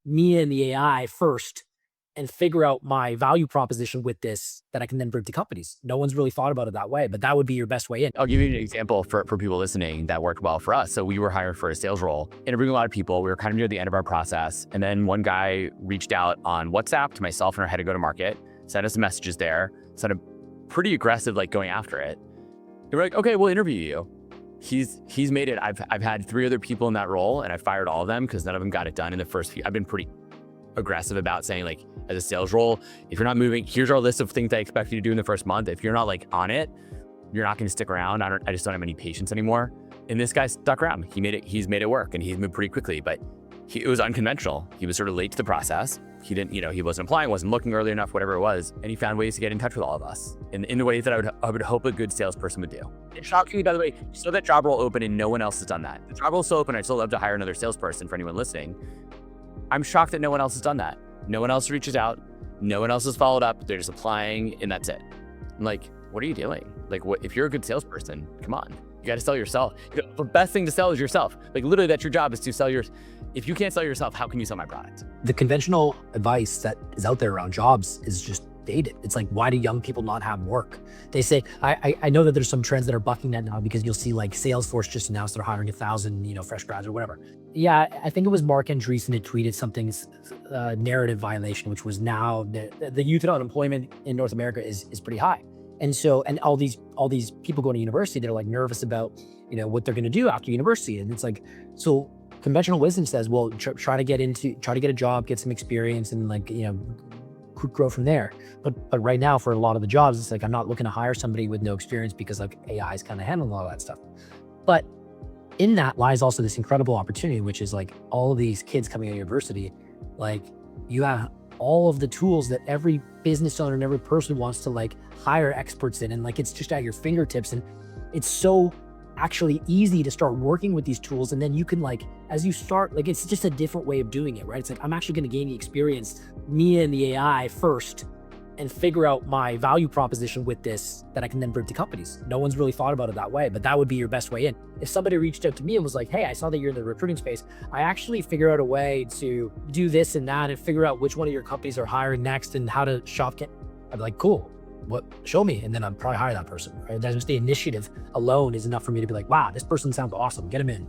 me and the AI first and figure out my value proposition with this that I can then bring to companies. No one's really thought about it that way, but that would be your best way in. I'll give you an example for people listening that worked well for us. So we were hired for a sales role, interviewing a lot of people. We were kind of near the end of our process. And then one guy reached out on WhatsApp to myself and our head of go-to-market, sent us messages there, sounded pretty aggressive, like going after it. They were like, okay, we'll interview you. He's made it. I've had 3 other people in that role and I fired all of them because none of them got it done in the first few. I've been pretty aggressive about saying, like, as a sales role, if you're not moving, here's our list of things I expect you to do in the first month. If you're not like on it, you're not going to stick around. I just don't have any patience anymore. And this guy stuck around. He's made it work and he's moved pretty quickly, but it was unconventional. He was sort of late to the process. He didn't, he wasn't applying, wasn't looking early enough, whatever it was. And he found ways to get in touch with all of us in the ways that I would hope a good salesperson would do. It shocked me, by the way, so that job role open and no one else has done that. The job role is still open. I'd still love to hire another salesperson for anyone listening. I'm shocked that no one else has done that. No one else reaches out. No one else has followed up. They're just applying and that's it. I'm like, what are you doing? Like, if you're a good salesperson, come on. You got to sell yourself. The best thing to sell is yourself. Like, literally, that's your job, is to sell yours. If you can't sell yourself, how can you sell my product? The conventional advice that is out there around jobs is just dated. It's like, why do young people not have work? They say, I know that there's some trends that are bucking that now, because you'll see like Salesforce just announced they're hiring 1,000, fresh grads or whatever. Yeah, I think it was Mark Andreessen had tweeted something, narrative violation, which was now the youth unemployment in North America is pretty high. And so, and all these people going to university, they're like nervous about, what they're going to do after university. And it's like, so conventional wisdom says, well, try to get a job, get some experience, and grow from there. But right now, for a lot of the jobs, it's like, I'm not looking to hire somebody with no experience because like AI is kind of handling all that stuff. But in that lies also this incredible opportunity, which is like all of these kids coming out of university, like you have all of the tools that every business owner and every person wants to like hire experts in, and like it's just at your fingertips. And it's so actually easy to start working with these tools. And then you can, like, as you start, like, it's just a different way of doing it, right? It's like, I'm actually going to gain the experience, me and the AI first, and figure out my value proposition with this that I can then bring to companies. No one's really thought about it that way, but that would be your best way in. If somebody reached out to me and was like, hey, I saw that you're in the recruiting space, I actually figure out a way to do this and that and figure out which one of your companies are hiring next and how to shop. I'd be like, cool, what, show me. And then I'd probably hire that person, right? That's just the initiative alone is enough for me to be like, wow, this person sounds awesome. Get him in,